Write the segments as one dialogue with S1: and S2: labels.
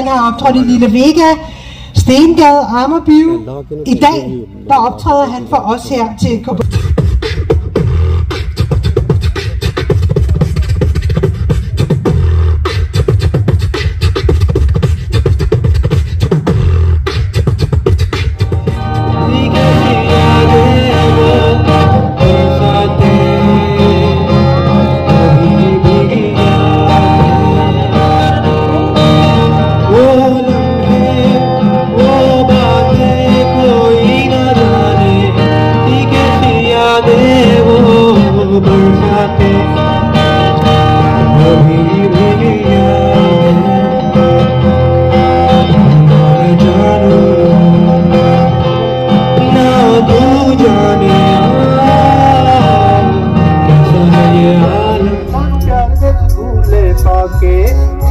S1: Han har optrådt i Lille Vega, Stengade, Amagerbio. I dag, der optræder han for os her til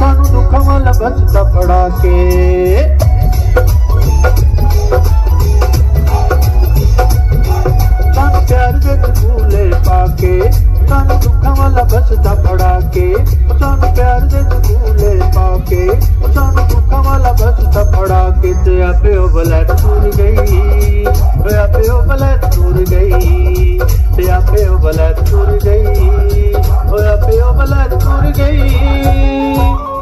S2: सानू दुखा वाला बचता पड़ा के सानू प्यार दे झूले पाके सानू दुखा वाला बचता पड़ा के सानू प्यार दे झूले पाके सानू दुखा वाला बचता पड़ा के ते आपे ओ बलैत दूर गई ते आपे ओ बलैत दूर गई ते आपे ओ बलैत दूर गई ओ आपे ओ बलैत दूर गई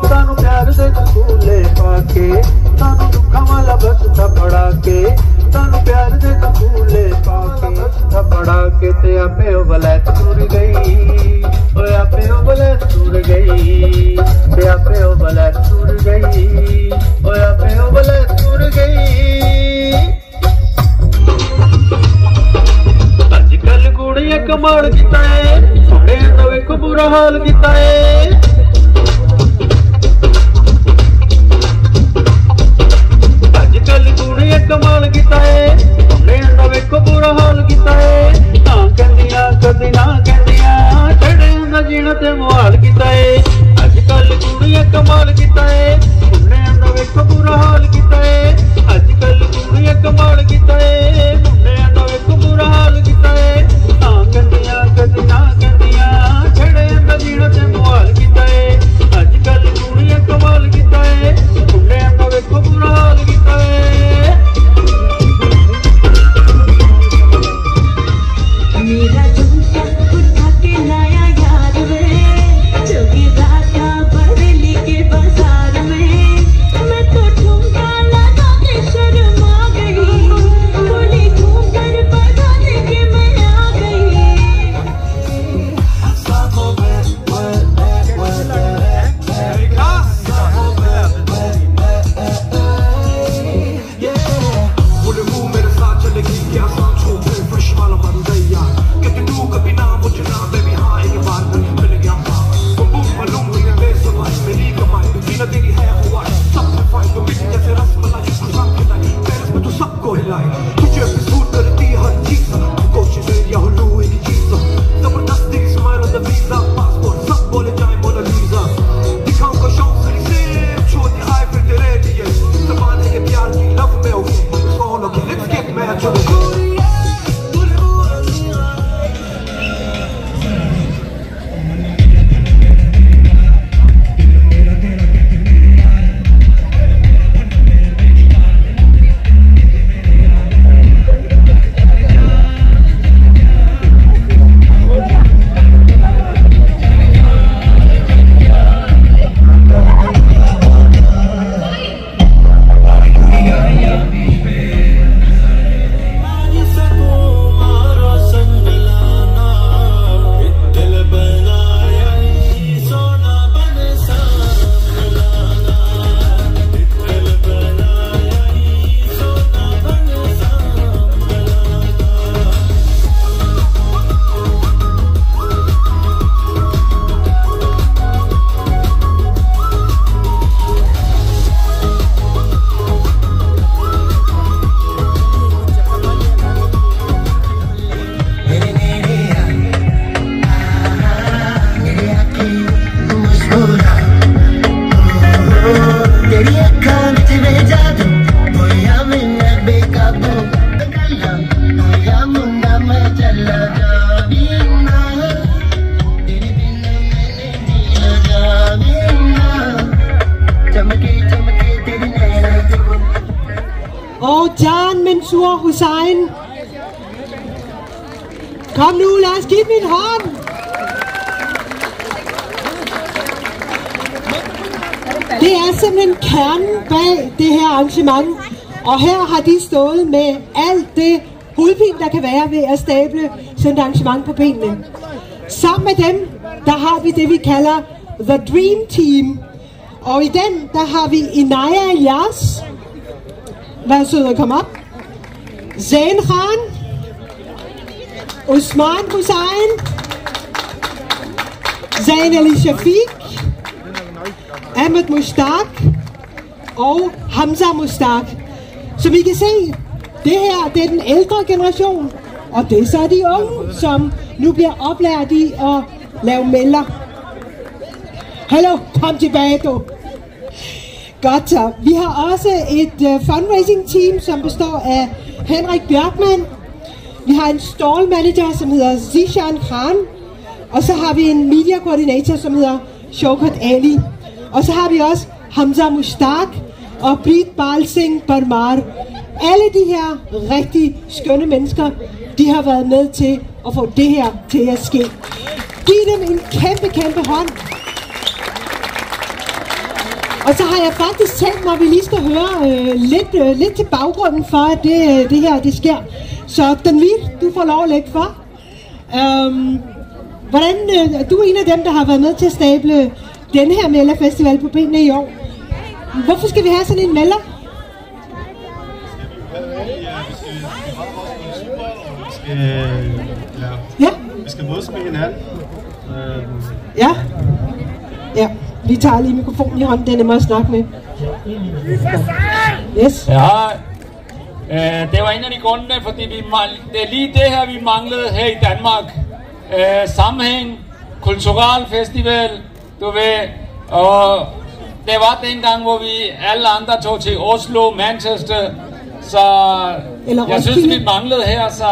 S2: सानू प्यार दे झूले पाके सानू दुखा वाला बचता पड़ा के सानू प्यार दे झूले पाके बचता पड़ा के ते आपे ओ बलैत दूर गई ओ आपे ओ बलैत दूर गई ते आपे ओ बलैत दूर गई ओ आपे ओ बलैत दूर गई अजकल कुड़ियां कमाल कीता है सोहणे दा वेखो बुरा हाल कीता है कमाल कीता है लेंदा वेखो बुरा हाल कीता है ना कहंदियां कदी ना कहंदियां छड़े दा जीना ते मुहाल कीता है अजकल कुड़ियां कमाल कीता है लेंदा वेखो बुरा हाल कीता है अजकल कुड़ियां कमाल कीता है लेंदा वेखो बुरा हाल कीता है ना कहंदियां कदी ना कहंदियां छड़े दा जीना ते मुहाल कीता है अजकल कुड़ियां कमाल कीता है लेंदा वेखो बुरा हाल कीता है
S3: मेरा झूठा उठा के लाया याद में जोगी राता बरेली के बाजार में मैं तो ठुमका लगा के शर्मा गई बोली घूम कर बता दे के मैं आ चमके चमके
S1: Mansour Hussain. Kom nu, lad os give dem en hånd. Det er simpelthen kernen bag det her arrangement. Og her har de stået med alt det hovedpine, der kan være ved at stable sådan et arrangement på benene. Sammen med dem, der har vi det, vi kalder The Dream Team. Og i den, der har vi Inaya Yas. Vær sød at komme op. Zain Khan. Usman Hussain. Zain Ali Shafiq. Ahmed Mushtaq. Og Hamza Mushtaq. Som I kan se, det her, det er den ældre generation. Og det er så de unge, som nu bliver oplært i at lave melder. Hallo, kom tilbage du. Godt så. Vi har også et fundraising team, som består af Henrik Bjørkman. Vi har en stall manager, som hedder Zishan Khan. Og så har vi en media coordinator, som hedder Shaukat Ali. Og så har vi også Hamza Mushtaq og Preet Bal Singh Parmar. Alle de her rigtig skønne mennesker, de har været med til at få det her til at ske. Giv dem en kæmpe hånd. Og så har jeg faktisk tænkt mig, at vi lige skal høre lidt til baggrunden for, at det her det sker. Så Danvir, du får lov at lægge for. Du er en af dem, der har været med til at stable denne her Mellerfestival på benene i år. Hvorfor skal vi have sådan en melder?
S4: Vi skal mødes med hinanden.
S1: Ja, vi tager lige mikrofonen i hånden, det er nemmere at snakke med. Yes.
S5: Ja, det var en af de grundene, fordi det er lige det her, vi manglede her i Danmark. Sammenhæng, kulturel festival, du ved, og det var dengang, hvor vi alle andre tog til Oslo, Manchester, så jeg synes, vi manglede her, så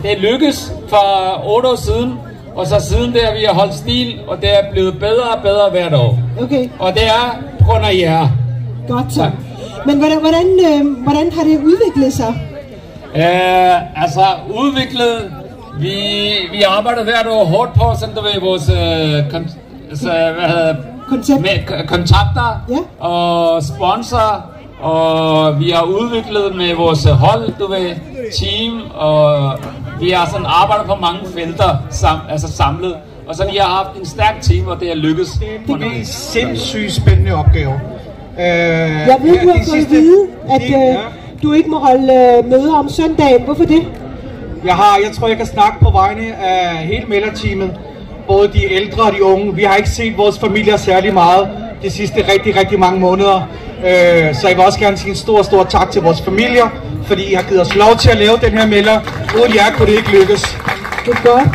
S5: det lykkes for 8 år siden. Og så siden der, vi har holdt stil, og det er blevet bedre og bedre hvert år. Okay. Og det er på grund af jer.
S1: Godt så. Men hvordan har det udviklet sig?
S5: Altså udviklet, vi arbejder hvert år hårdt på, sådan du ved, vores kontakter og sponsorer. Og vi har udviklet med vores hold, du ved, team, og vi har sådan arbejdet på mange felter samlet. Og så vi har haft en stærk team, og det er lykkes.
S4: Det er en sindssygt spændende opgave.
S1: Jeg ved, du har fået at vide, at du ikke må holde møder om søndagen. Hvorfor det?
S4: Jeg tror, jeg kan snakke på vegne af hele melderteamet. Både de ældre og de unge. Vi har ikke set vores familier særlig meget de sidste rigtig mange måneder. Så jeg vil også gerne sige en stor tak til vores familier, fordi I har givet os lov til at lave den her melder. Uden jer kunne det ikke lykkes.
S1: Det er godt.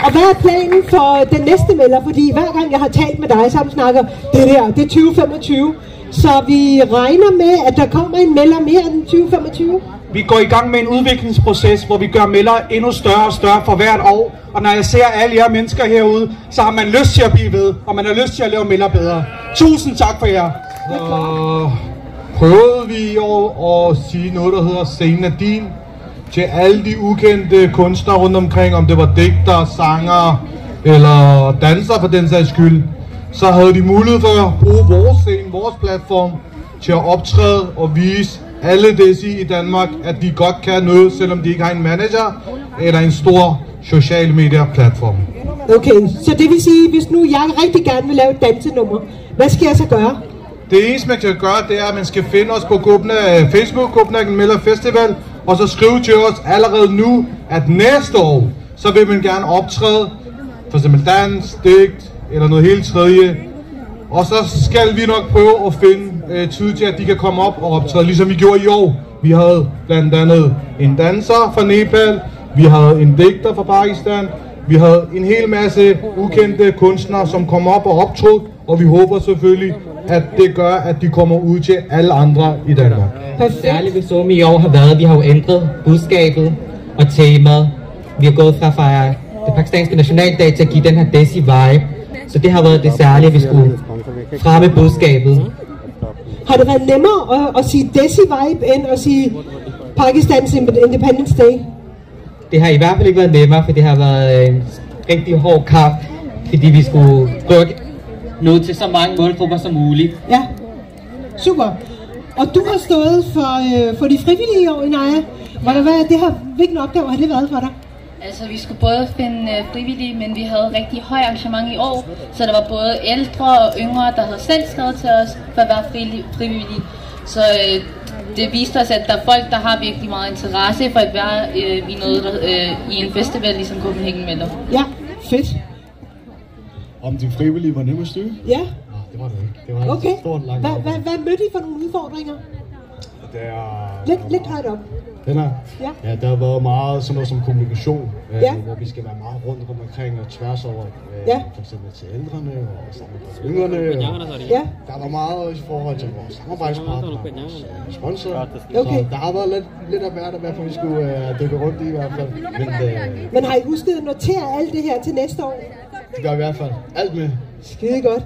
S1: Og hvad er planen for den næste melder? Fordi hver gang jeg har talt med dig, så snakker det er 2025. Så vi regner med, at der kommer en melder mere end 2025?
S4: Vi går i gang med en udviklingsproces, hvor vi gør melder endnu større og større for hvert år. Og når jeg ser alle jer mennesker herude, så har man lyst til at blive ved, og man har lyst til at lave melder bedre. Tusind tak for jer.
S6: Så prøvede vi i år at sige noget, der hedder Scenen er din, til alle de ukendte kunstnere rundt omkring, om det var digter, sanger eller dansere for den sags skyld. Så havde de mulighed for at bruge vores scene, vores platform, til at optræde og vise alle desi i Danmark, at de godt kan noget, selvom de ikke har en manager eller en stor social media platform.
S1: Okay, så det vil sige, hvis nu jeg rigtig gerne vil lave et dansenummer, hvad skal jeg så gøre?
S6: Det eneste man kan gøre, det er, at man skal finde os på Facebook, Copenhagen Melder Festival, og så skrive til os allerede nu, at næste år, så vil man gerne optræde, for eksempel dans, digt eller noget helt tredje. Og så skal vi nok prøve at finde tid til, at de kan komme op og optræde, ligesom vi gjorde i år. Vi havde blandt andet en danser fra Nepal, vi havde en digter fra Pakistan, vi havde en hel masse ukendte kunstnere, som kom op og optrådte, og vi håber selvfølgelig, at det gør, at de kommer ud til alle andre i Danmark.
S7: Særligt ved Zoom i år har været, at vi har jo ændret budskabet og temaet. Vi har gået fra at fejre det pakistanske nationaldag til at give den her desi-vibe. Så det har været det særlige, at vi skulle fremme budskabet.
S1: Har det været nemmere at sige desi-vibe, end at sige Pakistans Independence Day?
S7: Det har i hvert fald ikke været nemmere, for det har været en rigtig hård kamp, fordi vi skulle prøve nå til så mange målgrupper som muligt.
S1: Ja, super. Og du har stået for de frivillige i år, Inaya. Hvilken opgave har det været for dig?
S8: Altså, vi skulle både finde frivillige, men vi havde rigtig høj arrangement i år, så der var både ældre og yngre, der havde selv skrevet til os for at være frivillige. Så det viste os, at der er folk, der har virkelig meget interesse for at være i en festival, ligesom Copenhagen Melder.
S1: Ja, fedt.
S9: Om de frivillige var nemme at styre?
S1: Ja.
S9: Det var det ikke. Det var
S1: okay.
S9: Et stort langt
S1: Hvad mødte I for nogle udfordringer? Lidt højt op.
S9: Den her?
S1: Ja.
S9: Der var meget sådan noget som kommunikation, hvor vi skal være meget rundt omkring og tværs over, for eksempel til ældrene og sammen med yngre. Der var meget i forhold til vores samarbejdspartnere og vores sponsorer. Okay. Så der har været lidt af hvert, hvad vi skulle dykke rundt i hvert fald.
S1: Men har I husket at notere alt det her til næste år?
S9: Det gør i hvert fald. Alt med.
S1: Skide godt.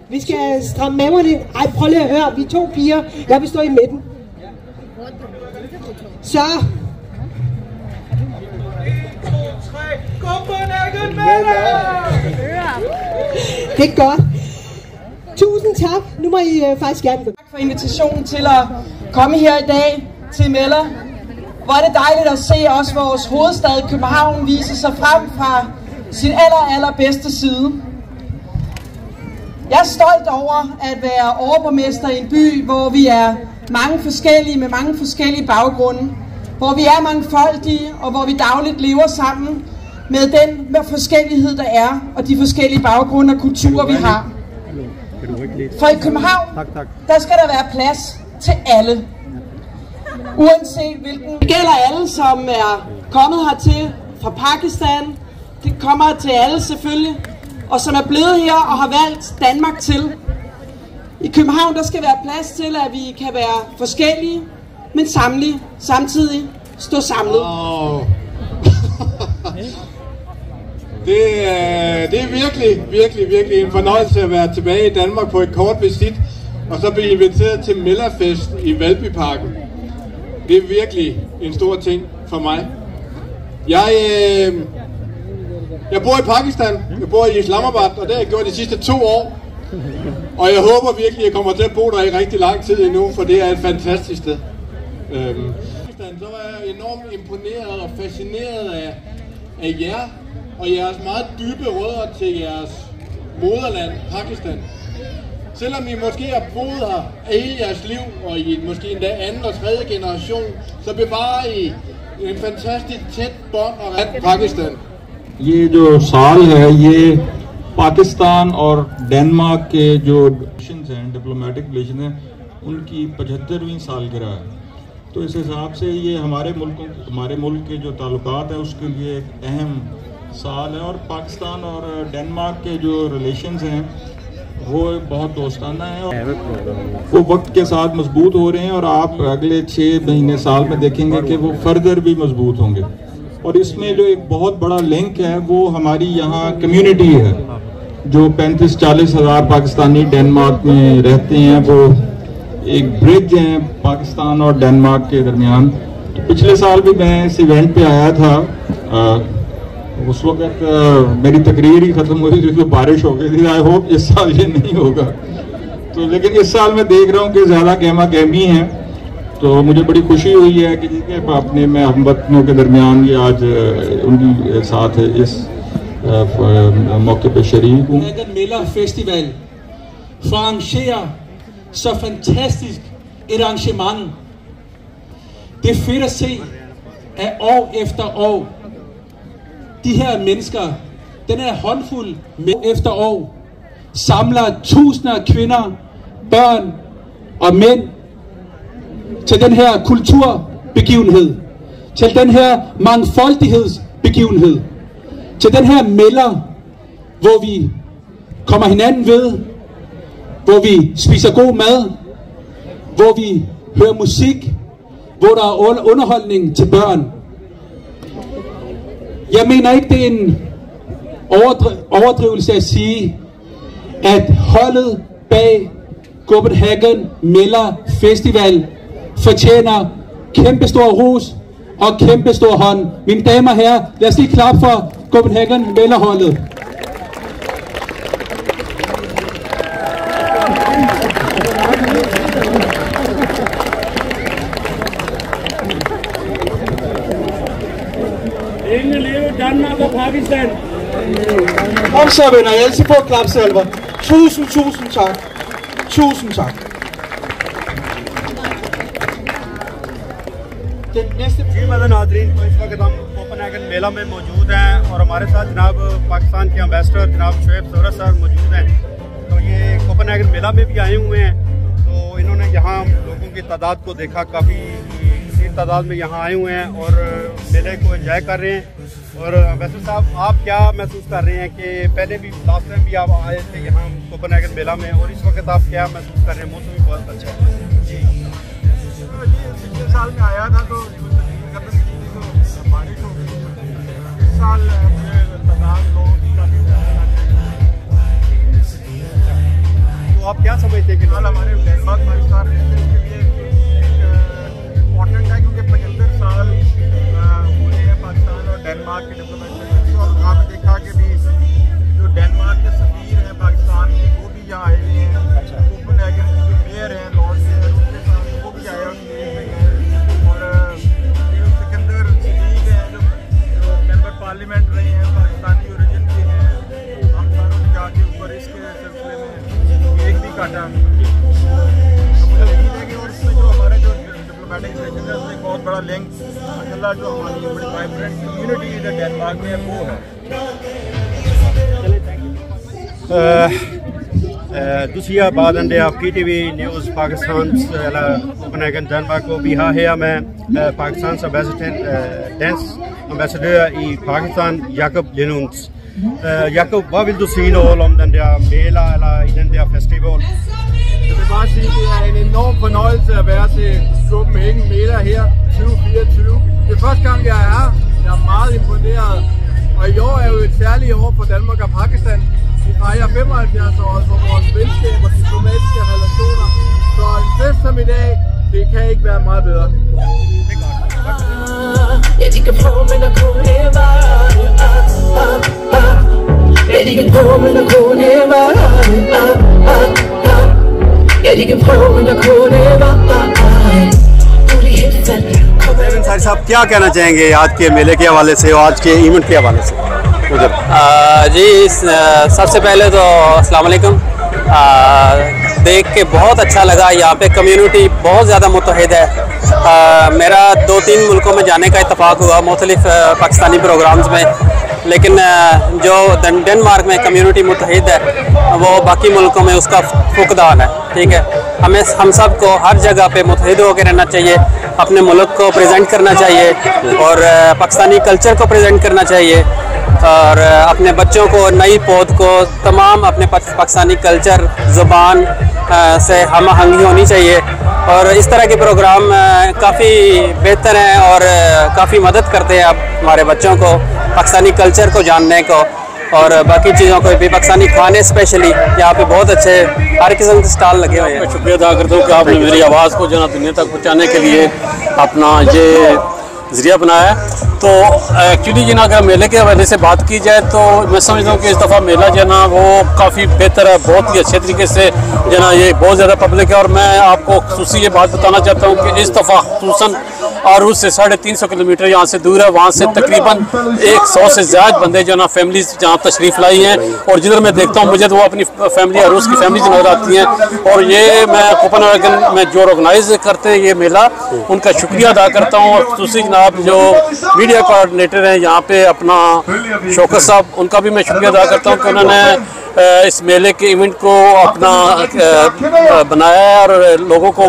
S1: Vi skal stramme maverne. Ej, prøv lige at høre. Vi er 2 piger. Jeg vil stå i midten. Så. 1, 2, 3. Copenhagen Melder! Det er godt. Tusind tak. Nu må I faktisk gerne gå.
S10: Tak for invitationen til at komme her i dag til Melder. Hvor er det dejligt at se også vores hovedstad København vise sig frem fra sin allerbedste side. Jeg er stolt over at være overborgmester i en by, hvor vi er mange forskellige med mange forskellige baggrunde. Hvor vi er mangfoldige, og hvor vi dagligt lever sammen med den forskellighed, der er, og de forskellige baggrunde og kulturer, vi har. For i København, der skal der være plads til alle. Uanset hvilken. Det gælder alle, som er kommet hertil fra Pakistan. Det kommer til alle selvfølgelig. Og som er blevet her og har valgt Danmark til. I København, der skal være plads til, at vi kan være forskellige, men samtidig stå samlet.
S11: Det er virkelig en fornøjelse at være tilbage i Danmark på et kort visit, og så blive inviteret til Mellerfest i Valbyparken. Det er virkelig en stor ting for mig. Jeg bor i Pakistan, jeg bor i Islamabad, og det har jeg gjort de sidste 2 år. Og jeg håber virkelig, at jeg kommer til at bo der i rigtig lang tid endnu, for det er et fantastisk sted. Så var jeg enormt imponeret og fascineret af jer, og jeres meget dybe rødder til jeres moderland, Pakistan. Selvom I måske har boet her hele jeres liv, og i måske endda 2. og 3. generation, så bevarer I en fantastisk tæt bånd og Pakistan.
S12: ये जो साल है ये पाकिस्तान और डेनमार्क के जो रिलेशंस हैं, diplomatic relation हैं, उनकी 75वीं सालगिरह है। तो इस हिसाब से ये हमारे मुल्क के जो ताल्लुकात हैं उसके लिए एक अहम साल है। और पाकिस्तान और डेनमार्क के जो रिलेशंस हैं वो बहुत दोस्ताना है और वो वक्त के साथ मजबूत हो रहे हैं और आप अगले 6 महीने साल में देखेंगे कि वो फर्दर भी मजबूत होंगे। और इसमें जो एक बहुत बड़ा लिंक है वो हमारी यहाँ कम्युनिटी है, जो 35-40 हज़ार पाकिस्तानी डेनमार्क में रहते हैं। वो एक ब्रिज है पाकिस्तान और डेनमार्क के दरमियान। तो पिछले साल भी मैं इस इवेंट पे आया था, उस वक्त मेरी तकरीर ही ख़त्म हुई थी तो बारिश हो गई थी। आई होप इस साल ये नहीं होगा। तो लेकिन इस साल मैं देख रहा हूँ कि ज़्यादा गहमा गहमी है, तो मुझे बड़ी खुशी हुई है कि अपने में हमवतनों के दरमियान ये आज उनकी साथ इस मौके पे शरीक हूँ।
S13: Melder Festival for at arrangere så fantastisk et arrangement. Det er fedt at se, at år efter år, de her mennesker, den her håndfuld efter år, samler tusinder af kvinder, børn og mænd til den her kulturbegivenhed, til den her mangfoldighedsbegivenhed, til den her melder, hvor vi kommer hinanden ved, hvor vi spiser god mad, hvor vi hører musik, hvor der er underholdning til børn. Jeg mener ikke, det er en overdrivelse at sige, at holdet bag Copenhagen Melder Festival fortjener kæmpestor ros og kæmpestor hånd. Mine damer og herrer, lad os lige klappe for Copenhagen Mellerholdet.
S5: Længe leve Danmark og Pakistan.
S6: Kom så, venner. Jeg elsker på klapsalver. Tusind tak. Tusind tak.
S14: जी मदन नाज़रीन, तो इस वक्त हम कोपेनहेगन मेला में मौजूद हैं और हमारे साथ जनाब पाकिस्तान के एम्बेसडर जनाब शोएब ज़ोहरा साहब मौजूद हैं। तो ये कोपेनहेगन मेला में भी आए हुए हैं, तो इन्होंने यहाँ लोगों की तादाद को देखा, काफ़ी कसीर तादाद में यहाँ आए हुए हैं और मेले को एंजॉय कर रहे हैं। और एम्बेसडर साहब, आप क्या महसूस कर रहे हैं कि पहले भी लास्ट टाइम भी आप आए थे यहाँ कोपेनहेगन मेला में, और इस वक्त आप क्या महसूस कर रहे हैं? मौसम भी बहुत अच्छा है जी।
S15: पिछले साल में आया था तो बारिश हो गई। इस साल तादाद लोगों की काफ़ी
S14: तो आप क्या समझते हैं कि
S15: फिलहाल हमारे डेनमार्क पाकिस्तान रिलेशन के लिए इम्पोर्टेंट है, क्योंकि 75 साल हुए हैं पाकिस्तान और डेनमार्क के डिप्लोमेटिक रिलेशन। और आपने देखा कि भी जो डेनमार्क के सफीर हैं पाकिस्तान में वो भी यहाँ आए हुए हैं। कोपेनहेगन के जो मेयर हैं लॉर्ड मेयर, उनके साथ वो भी आए और पार्लियामेंट रहे हैं, पाकिस्तानी ओरिजिन के हैं, हम सारों ने जाके ऊपर इसके सिलसिले में केक भी काटा। तो मुझे यकीन है कि और इसमें जो हमारे जो डिप्लोमेटिक रिलेशन है उसमें बहुत बड़ा लिंक माशाल्लाह जो हमारी बड़ी वाइब्रेंट कम्युनिटी इधर डेनमार्क में वो है।
S14: दूसरी बात है PTV news Pakistan Copenhagen Danmark og vi har her med Pakistans ambassadør i Pakistan, Jacob Lenunds. Jacob, hvad vil du sige noget om den der mela eller i den der festival?
S15: Jeg vil bare sige, at det er en enorm fornøjelse at være til Copenhagen Mela her 2024. Det er første gang, jeg er her. Jeg er meget imponeret. Og i år er jo et særligt år for Danmark og Pakistan. Vi fejrer 75 år for vores venskab og diplomatiske relationer. Så en fest som i dag, det kan ikke være meget bedre. Det er godt.
S3: Ja, de kan prøve, men der kunne være. Ja, de kan prøve, men der kunne være. Ja, de kan prøve, men der kunne være.
S14: Sahib साहब, क्या कहना चाहेंगे आज के मेले के हवाले से और आज के इवेंट के हवाले से?
S16: जी, सबसे पहले तो अस्सलाम वालेकुम। देख के बहुत अच्छा लगा। यहाँ पे कम्युनिटी बहुत ज़्यादा मुत्तहिद है। मेरा 2-3 मुल्कों में जाने का इत्तफाक हुआ मुख्तलिफ पाकिस्तानी प्रोग्राम्स में, लेकिन जो डेनमार्क में कम्युनिटी मुत्तहिद है वो बाकी मुल्कों में उसका फुकदान है। ठीक है, हम सब को हर जगह पे मुत्तहिद होकर रहना चाहिए, अपने मुल्क को प्रेजेंट करना चाहिए और पाकिस्तानी कल्चर को प्रेजेंट करना चाहिए और अपने बच्चों को, नई पौध को तमाम अपने पाकिस्तानी कल्चर ज़ुबान से हम आहंगी होनी चाहिए। और इस तरह के प्रोग्राम काफ़ी बेहतर हैं और काफ़ी मदद करते हैं आप हमारे बच्चों को पाकिस्तानी कल्चर को जानने को और बाकी चीज़ों को भी। पाकिस्तानी खाने स्पेशली यहाँ पे बहुत अच्छे हर किस्म के स्टॉल लगे हुए हैं।
S17: शुक्रिया अदा करता हूँ कि आपने मेरी आवाज़ को जना दुनिया तक पहुँचाने के लिए अपना ये ज़रिया बनाया है। तो एक्चुअली जना अगर मेले के हवाले से बात की जाए तो मैं समझता हूँ कि इस दफ़ा मेला जना वो काफ़ी बेहतर है, बहुत ही अच्छे तरीके से जना ये बहुत ज़्यादा पब्लिक है। और मैं आपको खुसूसी ये बात बताना चाहता हूँ कि इस दफ़ा खुसूसन आरूस से 350 किलोमीटर यहाँ से दूर है, वहाँ से तकरीबन 100 से ज़्यादा बंदे जो ना फैमिलीज जहाँ तशरीफ़ लाई हैं। और जिधर मैं देखता हूँ मुझे तो वो अपनी फैमिली आरूस की फैमिली नजर आती हैं। और ये मैं कोपेनहेगन में जो ऑर्गेनाइज करते हैं ये मेला, उनका शुक्रिया अदा करता हूँ। और खुसूसी जनाब जो मीडिया कोऑर्डिनेटर हैं यहाँ पे अपना शौकत साहब, उनका भी मैं शुक्रिया अदा करता हूँ कि उन्होंने इस मेले के इवेंट को अपना बनाया है और लोगों को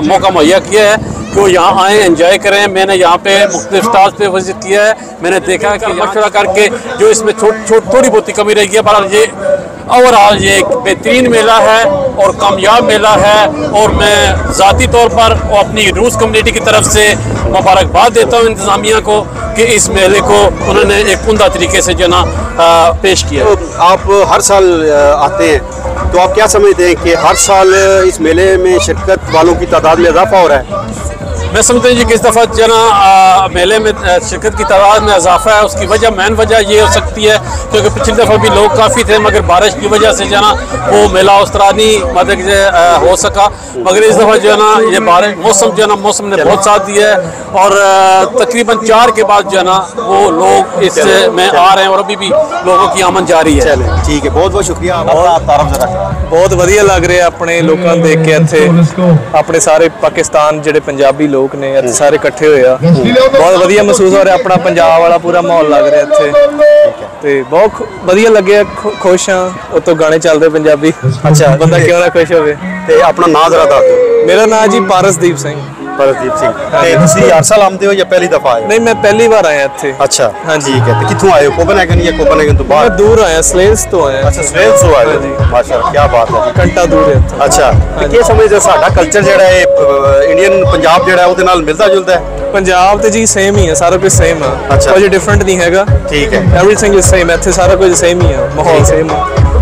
S17: मौका मुहैया किया है कि वो यहाँ आएँ, एंजॉय करें। मैंने यहाँ पे मुख्तलिफ स्टॉल्स पे विजिट किया है, मैंने देखा कि मशवरा करके जो इसमें थोड़ी बहुत कमी रही है, पर ये ओवरऑल ये एक बेहतरीन मेला है और कामयाब मेला है। और मैं ज़ाती तौर पर अपनी रूस कम्युनिटी की तरफ से मुबारकबाद देता हूँ इंतज़ामिया को कि इस मेले को उन्होंने एक उम्दा तरीके से जो ना पेश किया।
S14: तो आप हर साल आते हैं, तो आप क्या समझते हैं कि हर साल इस मेले में शिरकत वालों की तादाद में इजाफा हो रहा है?
S17: मैं समझता हूँ कि किस दफ़ा जो ना मेले में शिरकत की तादाद में इजाफा है। उसकी वजह मेन वजह ये हो सकती है क्योंकि पिछली दफ़ा भी लोग काफ़ी थे मगर बारिश की वजह से जो है ना वो मेला उस तरह नहीं मतलब हो सका। मगर इस दफ़ा जो है ना ये बारिश मौसम जो है ना मौसम ने बहुत साथ दिया है और तकरीबन 4 के बाद जो है ना वो लोग इस में आ रहे हैं और अभी भी लोगों की आमद जारी है।
S18: ठीक है, बहुत बहुत शुक्रिया।
S19: बहुत ਵਧੀਆ ਲੱਗ ਰਿਹਾ ਆਪਣੇ ਲੋਕਾਂ ਨੂੰ ਦੇਖ ਕੇ ਇੱਥੇ ਆਪਣੇ ਸਾਰੇ ਪਾਕਿਸਤਾਨ ਜਿਹੜੇ ਪੰਜਾਬੀ ਲੋਕ ਨੇ ਇੱਥੇ ਸਾਰੇ ਇਕੱਠੇ ਹੋਏ ਆ। ਬਹੁਤ ਵਧੀਆ ਮਹਿਸੂਸ ਹੋ ਰਿਹਾ, ਆਪਣਾ ਪੰਜਾਬ ਵਾਲਾ ਪੂਰਾ ਮਾਹੌਲ ਲੱਗ ਰਿਹਾ ਇੱਥੇ ਤੇ ਬਹੁਤ ਵਧੀਆ ਲੱਗਿਆ। ਖੁਸ਼ ਆ ਉਤੋਂ ਗਾਣੇ ਚੱਲਦੇ ਪੰਜਾਬੀ। ਅੱਛਾ, ਬੰਦਾ ਕਿਉਂ ਨਾ ਖੁਸ਼ ਹੋਵੇ।
S18: ਤੇ ਆਪਣਾ ਨਾਮ ਜ਼ਰਾ ਦੱਸ ਦਿਓ।
S19: ਮੇਰਾ ਨਾਮ ਜੀ ਪਾਰਸਦੀਪ ਸਿੰਘ।
S18: परसदीप सिंह, ਤੁਸੀਂ हर साल आते हो या पहली दफा आए?
S19: नहीं, मैं पहली बार आया ਇੱਥੇ।
S18: अच्छा, हाँ ठीक है। तो कितों आए हो? कोपेनहेगन या कोपेनहेगन तो बाहर?
S19: मैं दूर आया, स्लेव्स तो आया।
S18: अच्छा, स्लेव्स तो आए हो। माशाअल्लाह, क्या बात है।
S19: घंटा दूर है।
S18: अच्छा, ਕੀ ਸਮਝਦੇ ਹੋ ਸਾਡਾ ਕਲਚਰ ਜਿਹੜਾ ਹੈ ਇੰਡੀਅਨ ਪੰਜਾਬ ਜਿਹੜਾ ਉਹਦੇ ਨਾਲ ਮਿਲਦਾ ਜੁਲਦਾ ਹੈ?
S19: ਪੰਜਾਬ ਤੇ ਜੀ ਸੇਮ ਹੀ ਹੈ, ਸਾਰਾ ਕੁਝ ਸੇਮ ਆ। ਕੋਈ ਡਿਫਰੈਂਟ ਨਹੀਂ ਹੈਗਾ।
S18: ਠੀਕ ਹੈ,
S19: ਐਵਰੀਥਿੰਗ ਇਜ਼ ਸੇਮ। ਇੱਥੇ ਸਾਰਾ ਕੁਝ ਸੇਮ ਹੀ ਆ, ਮਾਹੌਲ ਸੇਮ ਆ।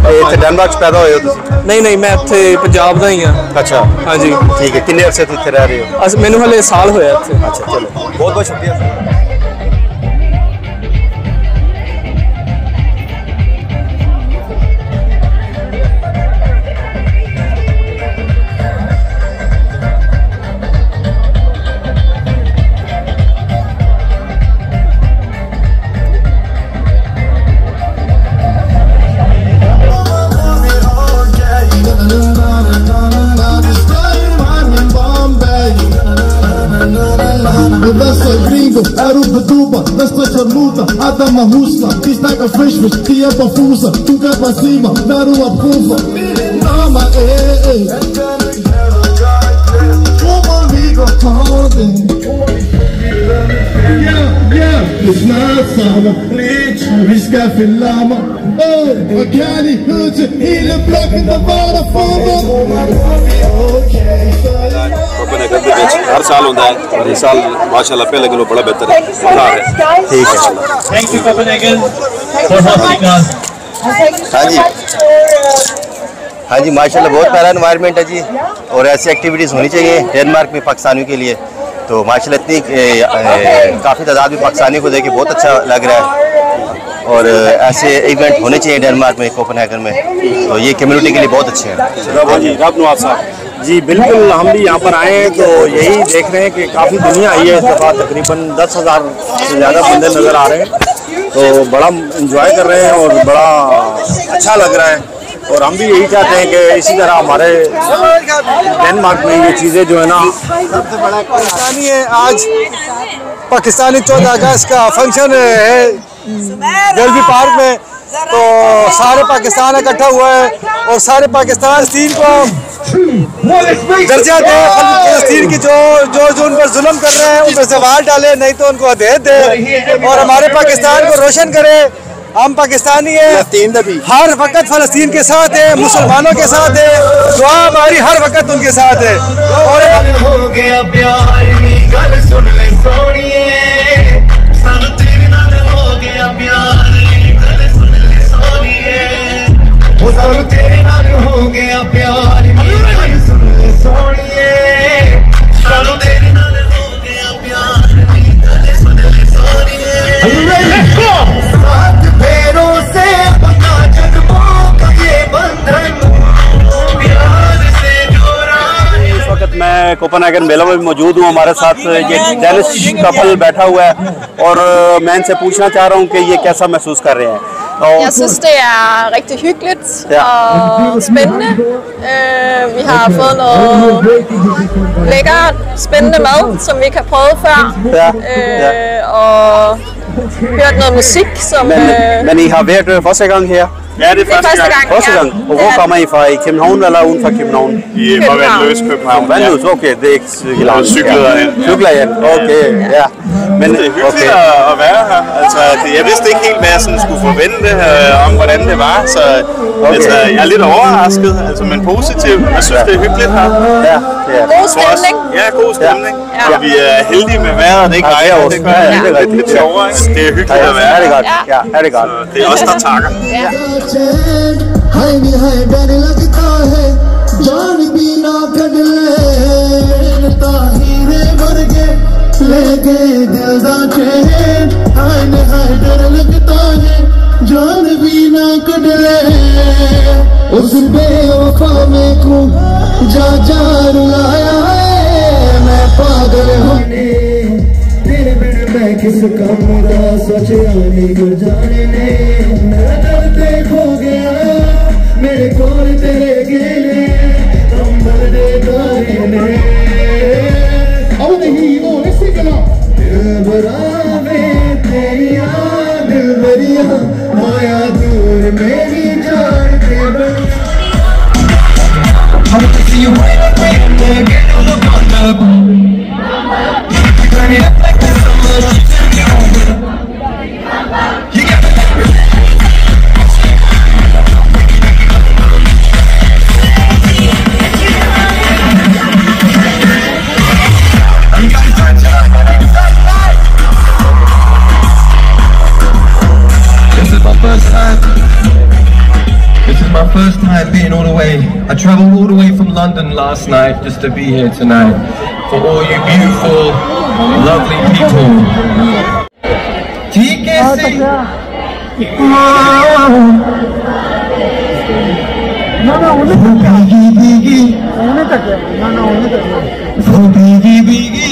S18: ਇੱਥੇ ਡੈਨਮਾਰਕ 'ਚ ਪੈਦਾ ਹੋਏ ਹੋ ਤੁਸੀਂ?
S19: ਨਹੀਂ, ਮੈਂ ਇੱਥੇ ਪੰਜਾਬ ਦਾ ਹੀ ਆ।
S18: ਅੱਛਾ,
S19: ਹਾਂਜੀ
S18: ਠੀਕ ਹੈ। ਕਿੰਨੇ ਅਰਸੇ ਤੋਂ ਇੱਥੇ ਰਹਿ ਰਹੇ ਹੋ?
S19: ਮੈਨੂੰ ਹਲੇ ਸਾਲ ਹੋਇਆ ਇੱਥੇ।
S18: ਅੱਛਾ, ਚਲੋ ਬਹੁਤ ਬਹੁਤ ਸ਼ੁਕਰੀਆ।
S20: Basta gringo, Aruba, basta charluta, Adama Husna, Tistaka Freshfish, Tia Pafusa, Tuka Pasima, Narua Pufa, Mama, Come on, Vigo, Holding. Yeah, it's not summer, rich, Riska Filama, Makani, Hoods, Heal a block in the water,
S18: Copenhagen ਦੇ ਵਿੱਚ हर साल ਹੁੰਦਾ ਹੈ और इस साल माशाल्लाह पहले किलो बड़ा बेहतर है। ठीक है,
S19: thank you Copenhagen for hosting us.
S18: हाँ जी, हाँ जी, माशाल्लाह बहुत प्यारा एनवायरनमेंट है जी और ऐसी एक्टिविटीज़ होनी चाहिए डेनमार्क में पाकिस्तानियों के लिए। तो माशाल्लाह इतनी काफ़ी तादाद में पाकिस्तानियों को देख के बहुत अच्छा लग रहा है और ऐसे इवेंट होने चाहिए डेनमार्क में, कोपेनहेगन में। तो ये कम्युनिटी के लिए बहुत अच्छे हैं।
S21: जी बिल्कुल, हम भी यहाँ पर आए हैं तो यही देख रहे हैं कि काफ़ी दुनिया आई है इस दफ़ा। तकरीबन 10,000 से ज़्यादा बंदे नज़र आ रहे हैं तो बड़ा इंजॉय कर रहे हैं और बड़ा अच्छा लग रहा है। और हम भी यही चाहते हैं कि इसी तरह हमारे डेनमार्क में ये चीज़ें जो है ना सबसे बड़ा पाकिस्तानी है। आज पाकिस्तानी 14 अगस्त का फंक्शन है गलबी पार्क में, तो सारे पाकिस्तान इकट्ठा हुआ है और सारे पाकिस्तान फलस्तीन को दर्जा दे, फलस्तीन की जो उन पर जुल्म कर रहे हैं उन पर सवाल डाले, नहीं तो उनको हदायत दे और हमारे पाकिस्तान को रोशन करे। हम पाकिस्तानी हैं, हर वक्त फलस्तीन के साथ है, मुसलमानों के साथ है, दुआ हमारी हर वक्त उनके साथ है। और हो गया प्यार गल सुन ले सोनिए, सानू तेरे नाल हो गया प्यार गल सुन ले सोनिए, ओ सानू तेरे नाल हो गया प्यार गल सुन ले सोनिए, सानू तेरे नाल हो गया प्यार गल सुन ले सोनिए। Are you ready? Let's go! इस वक्त मैं कोपेनहेगन मेला में मौजूद हूँ। हमारे साथ ये डेनिश कपल बैठा हुआ है और मैं इनसे पूछना चाह रहा हूँ कि ये कैसा महसूस कर रहे हैं।
S22: Jeg synes, det er rigtig hyggeligt og spændende. Vi har fået noget lækker, spændende mad, som vi ikke har prøvet før. Og hørt noget musik, som...
S18: Men I har været første gang her?
S22: Ja, det er første gang.
S18: Første gang. Og hvor kommer I fra? I København eller uden for København?
S22: I Vandløs,
S18: København. Vandløs, okay. Det er ikke så langt.
S22: Cykler
S18: ind. Cykler ind, okay. Ja.
S22: Men det er hyggeligt at være her. Altså, jeg vidste ikke helt, hvad jeg sådan skulle forvente om, hvordan det var. Så altså, jeg er lidt overrasket, altså, men positivt. Jeg synes, det er hyggeligt her.
S18: Ja, det er.
S22: God stemning. Ja, god stemning. Ja. Vi er heldige med vejret, det ikke regner. Det gør det lidt sjovere, ikke? Det er hyggeligt at være.
S18: Er det godt? Ja, er det godt.
S22: Det er os, der takker.
S20: हाय नी हाय डर लगता है जान भी ना कढ़ ले ताहीरे वर्गे ले गए दिल दा चैन हाय ने हाय डर लगता है जान भी ना कढ़ ले उस बेवफा में को जा जा रुलाया है मैं पागल होने तेरे बिन मैं किस काम का सोच आने को जाने ने मेरा दर्द खो गया मेरे कोल तेरे गेले अंबर दे तारे ने अब नहीं वो ऐसे कना दिल बरावे तेरिया दिल बरिया माया दूर मेरी जान के बन I want to see you wait up get on the bump turn it up like this summer she turn me on you got This is my first time being all the way. I travelled all the way from London last night just to be here tonight. For all you beautiful, lovely people. ठीक है से भीगी भीगी भीगी भीगी